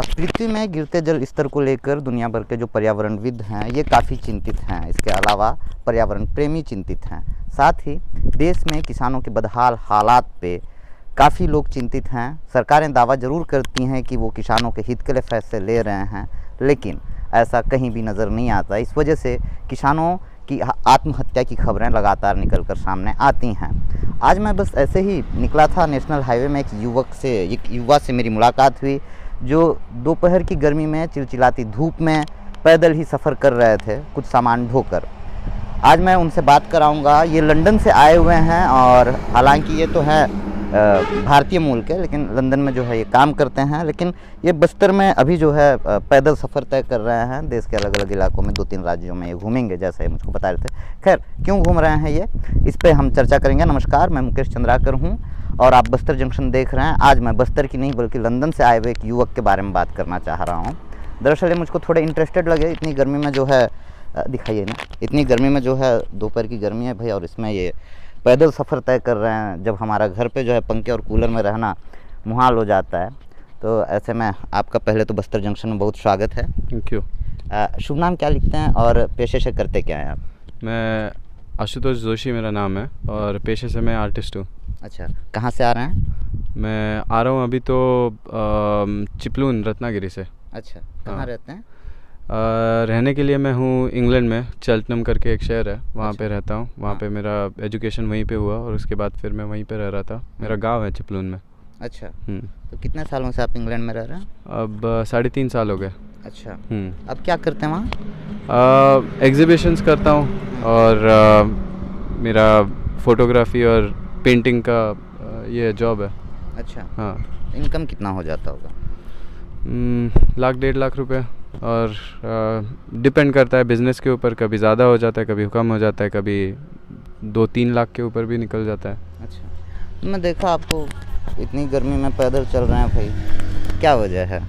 पृथ्वी में गिरते जल स्तर को लेकर दुनिया भर के जो पर्यावरणविद हैं ये काफ़ी चिंतित हैं। इसके अलावा पर्यावरण प्रेमी चिंतित हैं। साथ ही देश में किसानों के बदहाल हालात पे काफ़ी लोग चिंतित हैं। सरकारें दावा ज़रूर करती हैं कि वो किसानों के हित के लिए फैसले ले रहे हैं, लेकिन ऐसा कहीं भी नज़र नहीं आता। इस वजह से किसानों की आत्महत्या की खबरें लगातार निकलकर सामने आती हैं। आज मैं बस ऐसे ही निकला था, नेशनल हाईवे में एक युवा से मेरी मुलाकात हुई जो दोपहर की गर्मी में चिलचिलाती धूप में पैदल ही सफ़र कर रहे थे कुछ सामान ढोकर। आज मैं उनसे बात कराऊंगा। ये लंदन से आए हुए हैं और हालांकि ये तो है भारतीय मूल के, लेकिन लंदन में जो है ये काम करते हैं, लेकिन ये बस्तर में अभी जो है पैदल सफ़र तय कर रहे हैं। देश के अलग अलग इलाकों में 2-3 राज्यों में ये घूमेंगे, जैसा ये मुझको बता रहे थे। खैर, क्यों घूम रहे हैं ये, इस पर हम चर्चा करेंगे। नमस्कार, मैं मुकेश चंद्राकर हूँ और आप बस्तर जंक्शन देख रहे हैं। आज मैं बस्तर की नहीं बल्कि लंदन से आए हुए एक युवक के बारे में बात करना चाह रहा हूँ। दरअसल ये मुझको थोड़े इंटरेस्टेड लगे। इतनी गर्मी में जो है दिखाइए ना, इतनी गर्मी में जो है दोपहर की गर्मी है भाई, और इसमें ये पैदल सफ़र तय कर रहे हैं। जब हमारा घर पे जो है पंखे और कूलर में रहना मुहाल हो जाता है, तो ऐसे में आपका पहले तो बस्तर जंक्शन में बहुत स्वागत है। Thank you. शुभ नाम क्या लिखते हैं और पेशे से करते क्या हैं आप? मैं आशुतोष जोशी मेरा नाम है और पेशे से मैं आर्टिस्ट हूँ। अच्छा, कहाँ से आ रहे हैं? मैं आ रहा हूँ अभी तो चिपलून रत्नागिरी से। अच्छा, कहाँ रहते हैं? रहने के लिए मैं हूँ इंग्लैंड में, चेल्टनम करके एक शहर है, वहाँ पे रहता हूँ। वहाँ पे मेरा एजुकेशन वहीं पे हुआ और उसके बाद फिर मैं वहीं पे रह रहा था। मेरा गांव है चिपलून में। अच्छा, तो कितने सालों से आप इंग्लैंड में रह रहे हैं? अब 3.5 साल हो गए। अच्छा, अब क्या करते हैं वहाँ? एग्जीबिशंस करता हूँ और मेरा फोटोग्राफी और पेंटिंग का ये जॉब है। अच्छा, हाँ। इनकम कितना हो जाता होगा? 1-1.5 लाख रुपए, और डिपेंड करता है बिज़नेस के ऊपर। कभी ज़्यादा हो जाता है, कभी कम हो जाता है, कभी 2-3 लाख के ऊपर भी निकल जाता है। अच्छा, मैं देखा आपको इतनी गर्मी में पैदल चल रहे हैं भाई, क्या वजह है?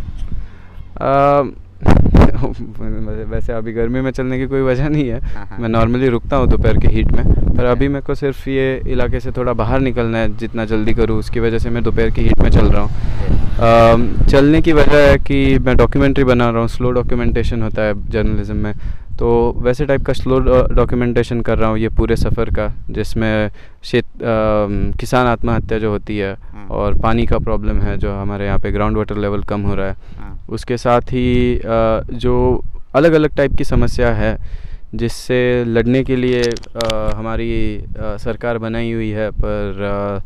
वैसे अभी गर्मी में चलने की कोई वजह नहीं है। हाँ। मैं नॉर्मली रुकता हूँ दोपहर के हीट में, पर अभी मेरे को सिर्फ ये इलाके से थोड़ा बाहर निकलना है। जितना जल्दी करूँ उसकी वजह से मैं दोपहर की हीट में चल रहा हूँ। चलने की वजह है कि मैं डॉक्यूमेंट्री बना रहा हूँ। स्लो डॉक्यूमेंटेशन होता है जर्नलिज्म में, तो वैसे टाइप का स्लो डॉक्यूमेंटेशन कर रहा हूँ ये पूरे सफ़र का, जिसमें किसान आत्महत्या जो होती है और पानी का प्रॉब्लम है जो हमारे यहाँ पे ग्राउंड वाटर लेवल कम हो रहा है, उसके साथ ही जो अलग अलग टाइप की समस्या है जिससे लड़ने के लिए हमारी सरकार बनाई हुई है, पर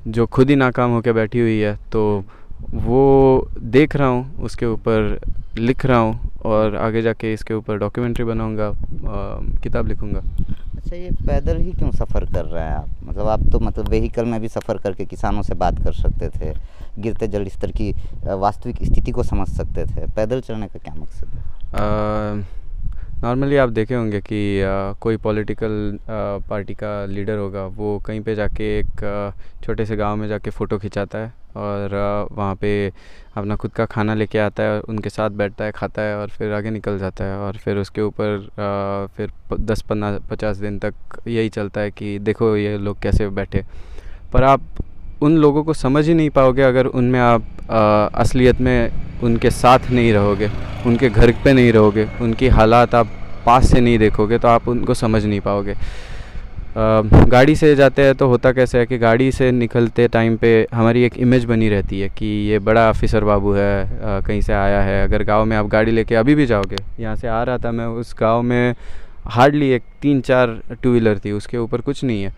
जो खुद ही नाकाम होकर बैठी हुई है, तो वो देख रहा हूँ, उसके ऊपर लिख रहा हूँ और आगे जाके इसके ऊपर डॉक्यूमेंट्री बनाऊँगा, किताब लिखूँगा। अच्छा, ये पैदल ही क्यों सफ़र कर रहे हैं आप? मतलब आप तो व्हीकल में भी सफ़र करके किसानों से बात कर सकते थे, गिरते जल स्तर की वास्तविक स्थिति को समझ सकते थे। पैदल चलने का क्या मकसद है? नॉर्मली आप देखे होंगे कि कोई पॉलिटिकल पार्टी का लीडर होगा, वो कहीं पे जाके एक छोटे से गांव में जाके फ़ोटो खिंचाता है और वहाँ पे अपना खुद का खाना लेके आता है, उनके साथ बैठता है, खाता है और फिर आगे निकल जाता है। और फिर उसके ऊपर फिर 10-15-50 दिन तक यही चलता है कि देखो ये लोग कैसे बैठे। पर आप उन लोगों को समझ ही नहीं पाओगे अगर उनमें आप असलियत में उनके साथ नहीं रहोगे, उनके घर पे नहीं रहोगे, उनकी हालात आप पास से नहीं देखोगे, तो आप उनको समझ नहीं पाओगे। गाड़ी से जाते हैं तो होता कैसे है कि गाड़ी से निकलते टाइम पे हमारी एक इमेज बनी रहती है कि ये बड़ा ऑफिसर बाबू है, कहीं से आया है। अगर गांव में आप गाड़ी लेके अभी भी जाओगे, यहाँ से आ रहा था मैं, उस गांव में हार्डली एक 3-4 टू व्हीलर थी, उसके ऊपर कुछ नहीं है।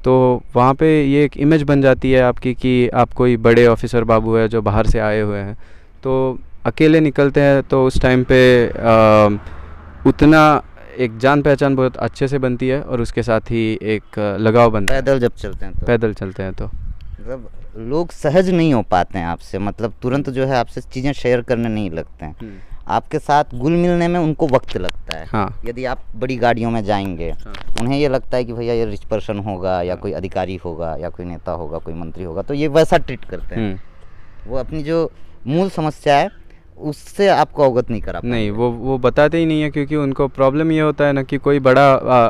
तो वहाँ पे ये एक इमेज बन जाती है आपकी कि आप कोई बड़े ऑफिसर बाबू है जो बाहर से आए हुए हैं। तो अकेले निकलते हैं तो उस टाइम पे उतना एक जान पहचान बहुत अच्छे से बनती है और उसके साथ ही एक लगाव बनता है। पैदल जब चलते हैं तो पैदल चलते हैं तो मतलब लोग सहज नहीं हो पाते हैं आपसे, मतलब तुरंत जो है आपसे चीज़ें शेयर करने नहीं लगते हैं। आपके साथ घुल मिलने में उनको वक्त लगता है। हाँ। यदि आप बड़ी गाड़ियों में जाएंगे, उन्हें ये लगता है कि भैया ये रिच पर्सन होगा या कोई अधिकारी होगा या कोई नेता होगा, कोई मंत्री होगा, तो ये वैसा ट्रीट करते हैं। वो अपनी जो मूल समस्या है उससे आपको अवगत नहीं करा पाएंगे। नहीं, वो बताते ही नहीं है, क्योंकि उनको प्रॉब्लम ये होता है ना कि कोई बड़ा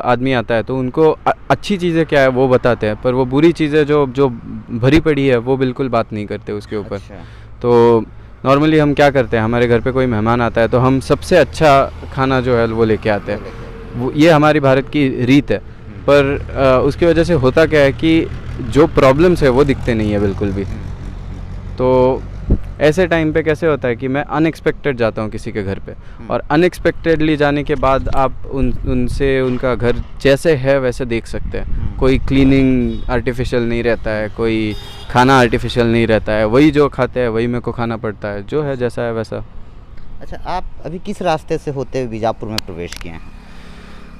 आदमी आता है तो उनको अच्छी चीज़ें क्या है वो बताते हैं, पर वो बुरी चीज़ें जो भरी पड़ी है वो बिल्कुल बात नहीं करते उसके ऊपर। अच्छा। तो नॉर्मली हम क्या करते हैं, हमारे घर पे कोई मेहमान आता है तो हम सबसे अच्छा खाना जो है वो लेके आते हैं, वो ये हमारी भारत की रीत है। पर उसकी वजह से होता क्या है कि जो प्रॉब्लम्स है वो दिखते नहीं है बिल्कुल भी। तो ऐसे टाइम पे कैसे होता है कि मैं अनएक्सपेक्टेड जाता हूँ किसी के घर पे, और अनएक्सपेक्टेडली जाने के बाद आप उनसे उनका घर जैसे है वैसे देख सकते हैं। कोई क्लीनिंग आर्टिफिशियल नहीं रहता है, कोई खाना आर्टिफिशियल नहीं रहता है, वही जो खाते हैं वही मेरे को खाना पड़ता है, जो है जैसा है वैसा। अच्छा, आप अभी किस रास्ते से होते हुए बीजापुर में प्रवेश किए हैं?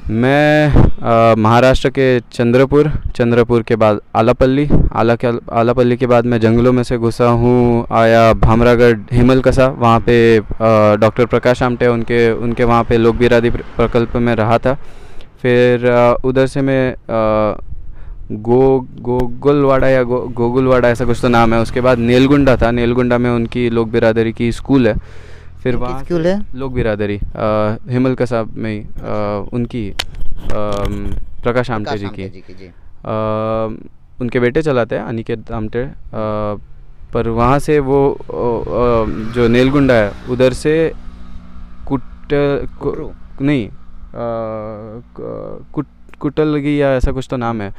मैं महाराष्ट्र के चंद्रपुर के बाद आलापल्ली के बाद मैं जंगलों में से घुसा हूँ, आया भामरागढ़ हिमलकसा, वहाँ पे डॉक्टर प्रकाश आमटे उनके वहाँ पे लोक बिरादरी प्रकल्प में रहा था। फिर उधर से मैं गोगुलवाड़ा ऐसा कुछ तो नाम है, उसके बाद नेलगुंडा में उनकी लोक बिरादरी की स्कूल है। फिर वहाँ स्कूल है लोक बिरादरी हिमलकसा में ही उनकी प्रकाश आमटे जी की जी। उनके बेटे चलाते हैं अनिकेत आमटे। पर वहाँ से वो जो नेलगुंडा है उधर से कुटलगी या ऐसा कुछ तो नाम है,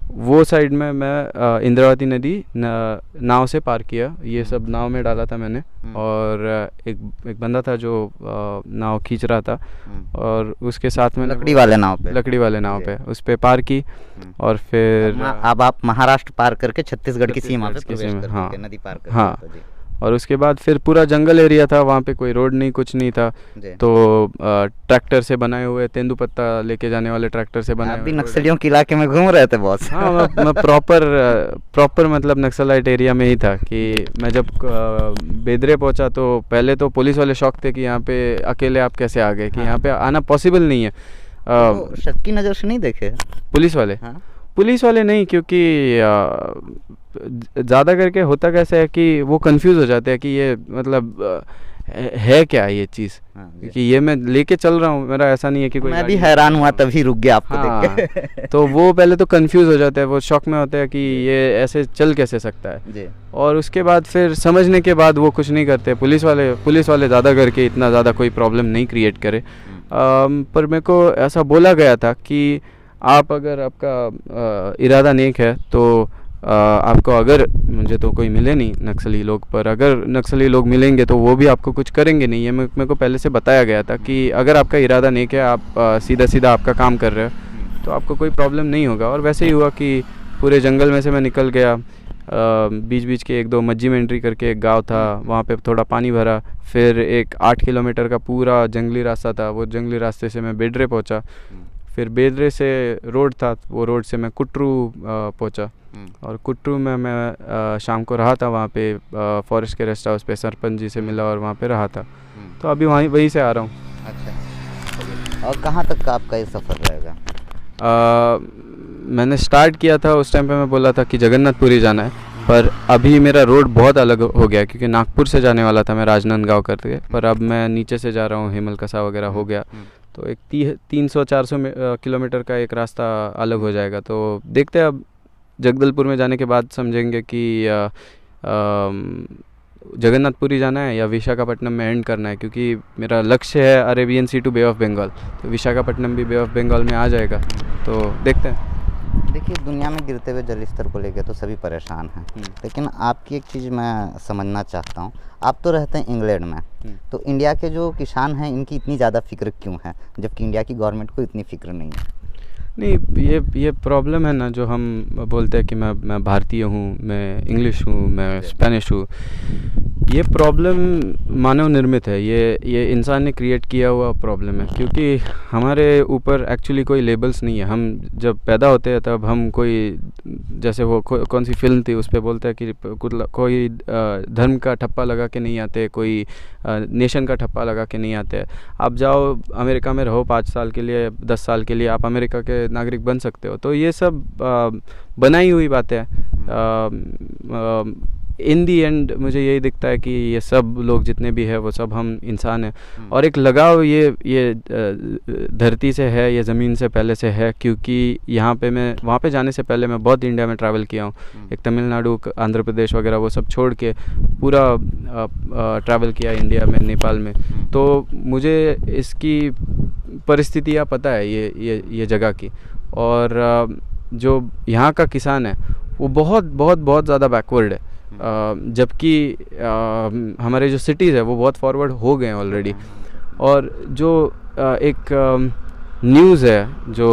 वो साइड में मैं इंद्रावती नदी नाव से पार किया। ये सब नाव में डाला था मैंने, और एक बंदा था जो नाव खींच रहा था, और उसके साथ में लकड़ी वाले नाव पे उस पे पार की। और फिर अब आप महाराष्ट्र पार करके छत्तीसगढ़ की सीमा पे प्रवेश कर हाँ, चुके, नदी पार कर हाँ। तो जी। और उसके बाद फिर पूरा जंगल एरिया था, वहाँ पे कोई रोड नहीं, कुछ नहीं था। तो ट्रैक्टर से बनाए हुए तेंदुपत्ता लेके जाने वाले ट्रैक्टर से बनाए हुए नक्सलियों के इलाके में घूम रहे थे बॉस। हाँ, मैं प्रॉपर मतलब नक्सलाइट एरिया में ही था। कि मैं जब बेदरे पहुँचा तो पहले तो पुलिस वाले शौक थे कि यहाँ पे अकेले आप कैसे आ गए, कि यहाँ पे आना पॉसिबल नहीं है। तो शक की नज़र से नहीं देखे पुलिस वाले? हाँ। पुलिस वाले नहीं, क्योंकि ज़्यादा करके होता कैसे है कि वो कंफ्यूज हो जाते हैं कि ये मतलब है क्या ये चीज़। क्योंकि ये मैं लेके चल रहा हूँ, मेरा ऐसा नहीं है कि कोई। मैं भी हैरान हुआ तभी रुक गया आपको देख के। तो वो पहले तो कंफ्यूज हो जाते हैं, वो शौक में होते हैं कि ये ऐसे चल कैसे सकता है जी। और उसके बाद फिर समझने के बाद वो कुछ नहीं करते। पुलिस वाले ज़्यादा करके इतना ज़्यादा कोई प्रॉब्लम नहीं क्रिएट करे। पर मेरे को ऐसा बोला गया था कि आप अगर आपका इरादा नेक है तो आपको, अगर मुझे तो कोई मिले नहीं नक्सली लोग, पर अगर नक्सली लोग मिलेंगे तो वो भी आपको कुछ करेंगे नहीं। ये मेरे को पहले से बताया गया था कि अगर आपका इरादा नेक है, आप सीधा आपका काम कर रहे हो तो आपको कोई प्रॉब्लम नहीं होगा। और वैसे ही हुआ कि पूरे जंगल में से मैं निकल गया। बीच के 1-2 मज्जी में एंट्री करके एक गांव था, वहाँ पे थोड़ा पानी भरा। फिर एक 8 किलोमीटर का पूरा जंगली रास्ता था, वो जंगली रास्ते से मैं बेदरे पहुँचा। फिर बेदरे से रोड था, वो रोड से मैं कुट्रू पहुँचा। और कुट्रू में मैं शाम को रहा था वहाँ पे फॉरेस्ट के रेस्ट हाउस पे, सरपंच जी से मिला और वहाँ पे रहा था। तो अभी वहीं से आ रहा हूँ। अच्छा, और कहाँ तक का आपका ये सफ़र रहेगा? मैंने स्टार्ट किया था उस टाइम पे, मैं बोला था कि जगन्नाथपुरी जाना है, पर अभी मेरा रोड बहुत अलग हो गया, क्योंकि नागपुर से जाने वाला था मैं राजनांदगांव करके, पर अब मैं नीचे से जा रहा हूँ, हिमलकसा वगैरह हो गया। तो एक 300-400 किलोमीटर का एक रास्ता अलग हो जाएगा। तो देखते हैं, अब जगदलपुर में जाने के बाद समझेंगे कि जगन्नाथपुरी जाना है या विशाखापट्टनम में एंड करना है, क्योंकि मेरा लक्ष्य है Arabian sea to bay of Bengal. तो विशाखापट्टनम भी बे ऑफ बंगाल में आ जाएगा, तो देखते हैं। देखिए, दुनिया में गिरते हुए जल स्तर को लेकर तो सभी परेशान हैं, लेकिन आपकी एक चीज़ मैं समझना चाहता हूँ। आप तो रहते हैं इंग्लैंड में, तो इंडिया के जो किसान हैं इनकी इतनी ज़्यादा फिक्र क्यों है, जबकि इंडिया की गवर्नमेंट को इतनी फिक्र नहीं है? नहीं, ये प्रॉब्लम है ना, जो हम बोलते हैं कि मैं भारतीय हूँ, मैं इंग्लिश हूँ, मैं स्पेनिश हूँ। ये प्रॉब्लम मानव निर्मित है, ये इंसान ने क्रिएट किया हुआ प्रॉब्लम है, क्योंकि हमारे ऊपर एक्चुअली कोई लेबल्स नहीं है। हम जब पैदा होते हैं तब हम कोई, जैसे वो कौन सी फिल्म थी उस पर बोलता है कि कोई धर्म का ठप्पा लगा के नहीं आते, कोई नेशन का ठप्पा लगा के नहीं आते। आप जाओ अमेरिका में रहो 5 साल के लिए, 10 साल के लिए, आप अमेरिका के नागरिक बन सकते हो। तो ये सब बनाई हुई बातें हैं। इन दी एंड मुझे यही दिखता है कि ये सब लोग जितने भी है वो सब हम इंसान हैं और एक लगाव ये धरती से है, ये ज़मीन से पहले से है, क्योंकि यहाँ पे मैं वहाँ पे जाने से पहले मैं बहुत इंडिया में ट्रैवल किया हूँ, एक तमिलनाडु, आंध्र प्रदेश वगैरह वो सब छोड़ के पूरा ट्रैवल किया इंडिया में, नेपाल में। तो मुझे इसकी परिस्थितियाँ पता है ये जगह की। और जो यहाँ का किसान है वो बहुत बहुत बहुत ज़्यादा बैकवर्ड है, जबकि हमारे जो सिटीज़ है वो बहुत फॉरवर्ड हो गए हैं ऑलरेडी। और जो एक न्यूज़ है जो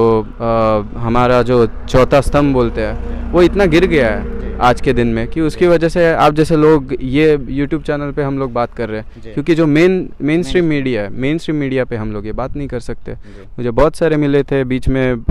हमारा जो चौथा स्तंभ बोलते हैं वो इतना गिर गया है आज के दिन में कि उसकी वजह से आप जैसे लोग ये YouTube चैनल पे हम लोग बात कर रहे हैं, क्योंकि जो मेन स्ट्रीम मीडिया पे हम लोग ये बात नहीं कर सकते। मुझे बहुत सारे मिले थे बीच में,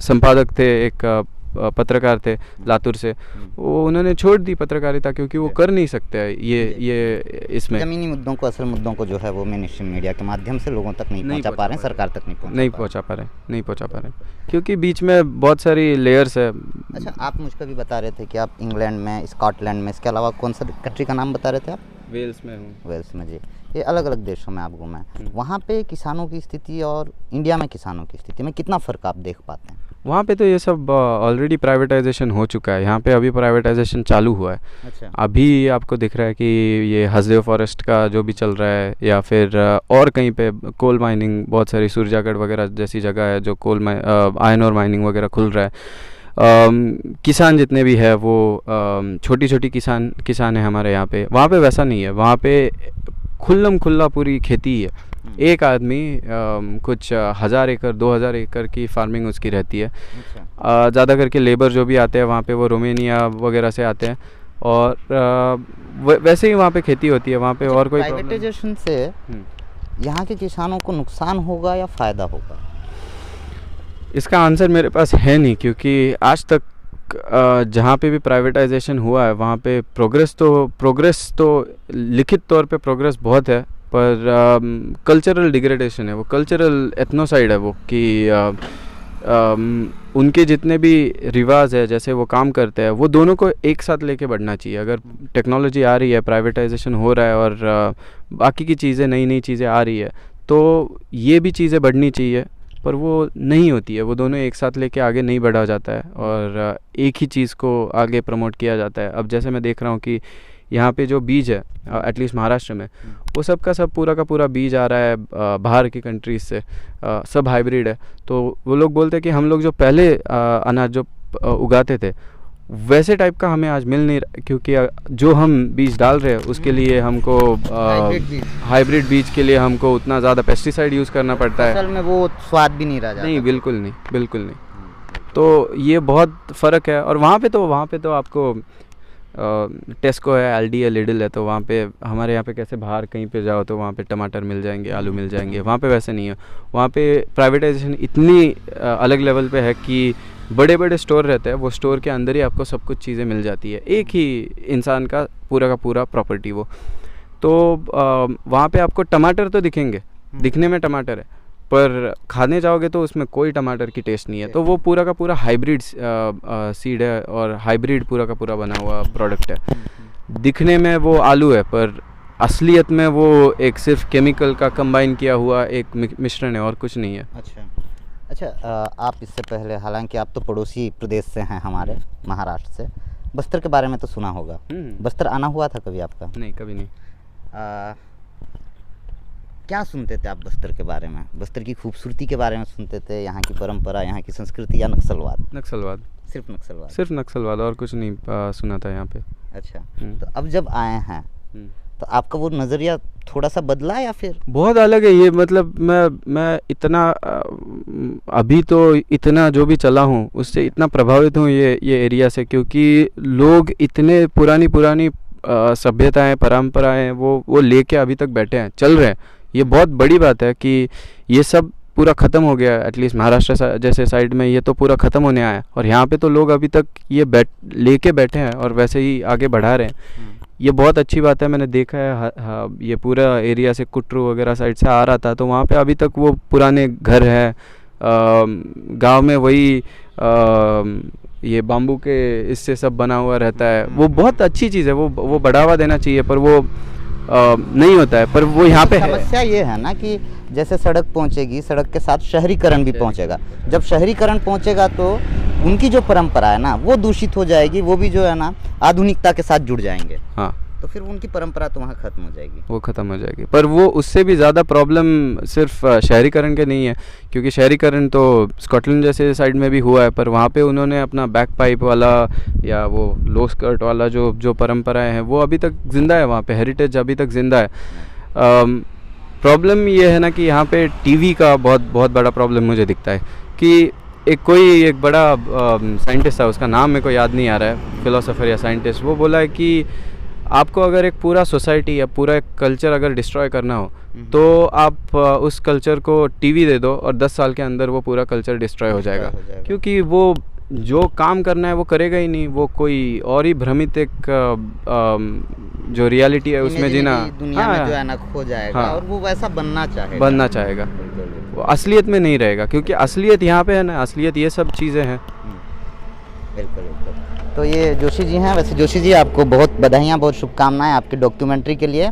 संपादक थे, एक पत्रकार थे लातूर से, वो उन्होंने छोड़ दी पत्रकारिता क्योंकि वो कर नहीं सकते ये इसमें ज़मीनी मुद्दों को, असल मुद्दों को जो है वो मेन स्ट्रीम मीडिया के माध्यम से लोगों तक नहीं पहुंचा पा रहे हैं, सरकार तक नहीं पहुंचा पा रहे क्योंकि बीच में बहुत सारी लेयर्स है। अच्छा, आप मुझको भी बता रहे थे कि आप इंग्लैंड में, स्कॉटलैंड में, इसके अलावा कौन सा कंट्री का नाम बता रहे थे आप? वेल्स में हूँ। वेल्स में जी, ये अलग अलग देशों में आप घूमे, वहाँ पे किसानों की स्थिति और इंडिया में किसानों की स्थिति में कितना फ़र्क आप देख पाते हैं? वहाँ पे तो ये सब ऑलरेडी प्राइवेटाइजेशन हो चुका है, यहाँ पे अभी प्राइवेटाइजेशन चालू हुआ है। अच्छा। अभी आपको दिख रहा है कि ये हसदेव फॉरेस्ट का जो भी चल रहा है, या फिर और कहीं पे कोल माइनिंग, बहुत सारी सूरजागढ़ वगैरह जैसी जगह है जो आयरन और माइनिंग वगैरह खुल रहा है। किसान जितने भी है वो छोटी छोटी किसान है हमारे यहाँ पे। वहाँ पे वैसा नहीं है, वहाँ पे खुल्ला पूरी खेती है। एक आदमी कुछ 1000 एकड़ 2000 एकड़ की फार्मिंग उसकी रहती है। अच्छा। ज़्यादा करके लेबर जो भी आते हैं वहाँ पे वो रोमेनिया वगैरह से आते हैं, और वैसे ही वहाँ पे खेती होती है वहाँ पे। और कोई प्राइवेटाइजेशन से यहाँ के किसानों को नुकसान होगा या फ़ायदा होगा? इसका आंसर मेरे पास है नहीं, क्योंकि आज तक जहाँ पे भी प्राइवेटाइजेशन हुआ है वहाँ पे प्रोग्रेस तो लिखित तौर पे प्रोग्रेस बहुत है, पर कल्चरल डिग्रेडेशन है, वो कल्चरल एथनोसाइड है वो, कि उनके जितने भी रिवाज है, जैसे वो काम करते हैं, वो दोनों को एक साथ लेके बढ़ना चाहिए। अगर टेक्नोलॉजी आ रही है, प्राइवेटाइजेशन हो रहा है और बाकी की चीज़ें, नई चीज़ें आ रही है, तो ये भी चीज़ें बढ़नी चाहिए, पर वो नहीं होती है। वो दोनों एक साथ लेके आगे नहीं बढ़ा जाता है और एक ही चीज़ को आगे प्रमोट किया जाता है। अब जैसे मैं देख रहा हूँ कि यहाँ पे जो बीज है, एटलीस्ट महाराष्ट्र में, वो सब का सब पूरा का पूरा बीज आ रहा है बाहर की कंट्रीज से, सब हाइब्रिड है। तो वो लोग बोलते हैं कि हम लोग जो पहले अनाज जो उगाते थे वैसे टाइप का हमें आज मिल नहीं रहा, क्योंकि जो हम बीज डाल रहे हैं उसके लिए हमको हाइब्रिड बीज के लिए हमको उतना ज़्यादा पेस्टिसाइड यूज़ करना पड़ता है। असल में वो स्वाद भी नहीं रह जाता। नहीं, बिल्कुल नहीं। तो ये बहुत फ़र्क है। और वहाँ पे तो आपको टेस्को है, एलडी है, लिडल है, तो वहाँ पे हमारे यहाँ पे कैसे बाहर कहीं पे जाओ तो वहाँ पे टमाटर मिल जाएंगे, आलू मिल जाएंगे, वहाँ पे वैसे नहीं है। वहाँ पे प्राइवेटाइजेशन इतनी अलग लेवल पे है कि बड़े बड़े स्टोर रहते हैं, वो स्टोर के अंदर ही आपको सब कुछ चीज़ें मिल जाती है, एक ही इंसान का पूरा प्रॉपर्टी वो। तो वहाँ पे आपको टमाटर तो दिखेंगे, दिखने में टमाटर है, पर खाने जाओगे तो उसमें कोई टमाटर की टेस्ट नहीं है। तो वो पूरा का पूरा हाइब्रिड सीड है और हाइब्रिड पूरा का पूरा बना हुआ प्रोडक्ट है। दिखने में वो आलू है, पर असलियत में वो एक सिर्फ केमिकल का कंबाइन किया हुआ एक मिश्रण है और कुछ नहीं है। अच्छा, आप इससे पहले, हालांकि आप तो पड़ोसी प्रदेश से हैं हमारे, महाराष्ट्र से, बस्तर के बारे में तो सुना होगा। बस्तर आना हुआ था कभी आपका? नहीं, कभी नहीं। क्या सुनते थे आप बस्तर के बारे में? बस्तर की खूबसूरती के बारे में सुनते थे, यहाँ की परंपरा, यहाँ की संस्कृति, या नक्सलवाद? सिर्फ नक्सलवाद और कुछ नहीं सुना था यहाँ पे। अच्छा, तो अब जब आए हैं तो आपका वो नज़रिया थोड़ा सा बदला या फिर? बहुत अलग है ये। मतलब मैं इतना अभी तो इतना जो भी चला हूँ उससे इतना प्रभावित हूँ ये एरिया से, क्योंकि लोग इतने पुरानी सभ्यताएं, परंपराएं वो लेके अभी तक बैठे हैं, चल रहे हैं। ये बहुत बड़ी बात है कि ये सब पूरा ख़त्म हो गया। एटलीस्ट महाराष्ट्र जैसे साइड में ये तो पूरा ख़त्म होने आया है, और यहाँ पे तो लोग अभी तक ये लेके बैठे हैं और वैसे ही आगे बढ़ा रहे हैं। ये बहुत अच्छी बात है। मैंने देखा है ये पूरा एरिया से कुट्रू वगैरह साइड से आ रहा था, तो वहाँ पे अभी तक वो पुराने घर हैं, गांव में वही ये बाम्बू के इससे सब बना हुआ रहता है, वो बहुत अच्छी चीज़ है, वो बढ़ावा देना चाहिए, पर वो नहीं होता है। पर वो यहाँ पे है। समस्या ये है ना कि जैसे सड़क पहुंचेगी, सड़क के साथ शहरीकरण भी पहुंचेगा। जब शहरीकरण पहुंचेगा तो उनकी जो परंपरा है ना वो दूषित हो जाएगी, वो भी जो है ना आधुनिकता के साथ जुड़ जाएंगे। हाँ, तो फिर उनकी परंपरा तो वहाँ खत्म हो जाएगी। वो ख़त्म हो जाएगी। पर वो उससे भी ज़्यादा प्रॉब्लम सिर्फ शहरीकरण के नहीं है, क्योंकि शहरीकरण तो स्कॉटलैंड जैसे साइड में भी हुआ है, पर वहाँ पे उन्होंने अपना बैक पाइप वाला या वो लो स्कर्ट वाला जो परंपराएं हैं वो अभी तक ज़िंदा है, वहाँ पे हेरिटेज अभी तक ज़िंदा है। प्रॉब्लम ये है ना कि यहाँ पे टीवी का बहुत बड़ा प्रॉब्लम मुझे दिखता है कि एक बड़ा साइंटिस्ट था, उसका नाम मेरे को याद नहीं आ रहा है, फिलोसोफर या साइंटिस्ट, वो बोला है कि आपको अगर एक पूरा सोसाइटी या पूरा एक कल्चर अगर डिस्ट्रॉय करना हो तो आप उस कल्चर को टीवी दे दो और 10 साल के अंदर वो पूरा कल्चर डिस्ट्रॉय हो जाएगा, क्योंकि वो जो काम करना है वो करेगा ही नहीं, वो कोई और ही भ्रमित एक जो रियलिटी है उसमें जीना, दुनिया में जो है ना खो जाएगा। हाँ, और वो वैसा बनना चाहेगा, वो असलियत में नहीं रहेगा, क्योंकि असलियत यहाँ पे है ना, असलियत ये सब चीज़ें हैं। बिल्कुल। तो ये जोशी जी हैं। वैसे जोशी जी आपको बहुत बधाइयाँ, बहुत शुभकामनाएं आपकी डॉक्यूमेंट्री के लिए।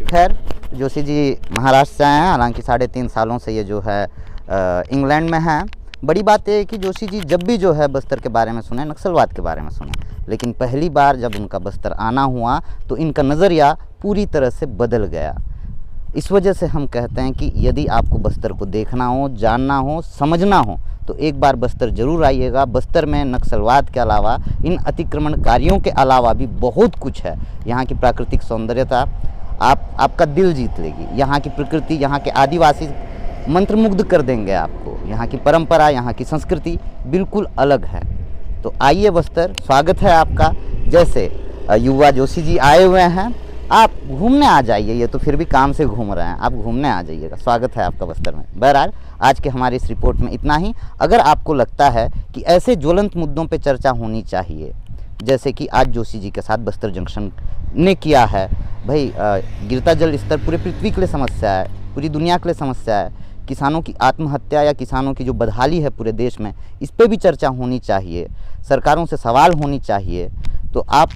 खैर जोशी जी महाराष्ट्र से आए हैं, हालांकि 3.5 सालों से ये जो है इंग्लैंड में हैं। बड़ी बात ये है कि जोशी जी जब भी जो है बस्तर के बारे में सुने, नक्सलवाद के बारे में सुने, लेकिन पहली बार जब उनका बस्तर आना हुआ तो इनका नज़रिया पूरी तरह से बदल गया। इस वजह से हम कहते हैं कि यदि आपको बस्तर को देखना हो, जानना हो, समझना हो तो एक बार बस्तर ज़रूर आइएगा। बस्तर में नक्सलवाद के अलावा, इन अतिक्रमणकारियों के अलावा भी बहुत कुछ है। यहाँ की प्राकृतिक सौंदर्यता आपका दिल जीत लेगी। यहाँ की प्रकृति, यहाँ के आदिवासी मंत्रमुग्ध कर देंगे आपको। यहाँ की परंपरा, यहाँ की संस्कृति बिल्कुल अलग है। तो आइए बस्तर, स्वागत है आपका। जैसे युवा जोशी जी आए हुए हैं, आप घूमने आ जाइए, ये तो फिर भी काम से घूम रहे हैं, आप घूमने आ जाइएगा, स्वागत है आपका बस्तर में। बहरहाल आज के हमारी इस रिपोर्ट में इतना ही। अगर आपको लगता है कि ऐसे ज्वलंत मुद्दों पे चर्चा होनी चाहिए, जैसे कि आज जोशी जी के साथ बस्तर जंक्शन ने किया है, भाई गिरता जल स्तर पूरे पृथ्वी के लिए समस्या है, पूरी दुनिया के लिए समस्या है, किसानों की आत्महत्या या किसानों की जो बदहाली है पूरे देश में, इस पर भी चर्चा होनी चाहिए, सरकारों से सवाल होनी चाहिए, तो आप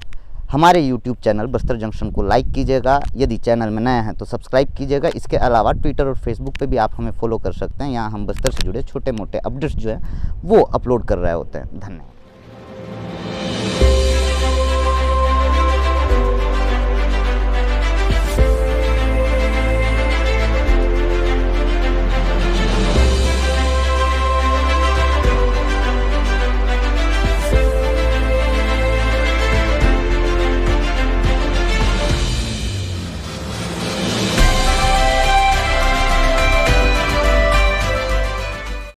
हमारे YouTube चैनल बस्तर जंक्शन को लाइक कीजिएगा। यदि चैनल में नए हैं तो सब्सक्राइब कीजिएगा। इसके अलावा ट्विटर और फेसबुक पे भी आप हमें फॉलो कर सकते हैं। यहाँ हम बस्तर से जुड़े छोटे मोटे अपडेट्स जो है वो अपलोड कर रहे होते हैं। धन्यवाद।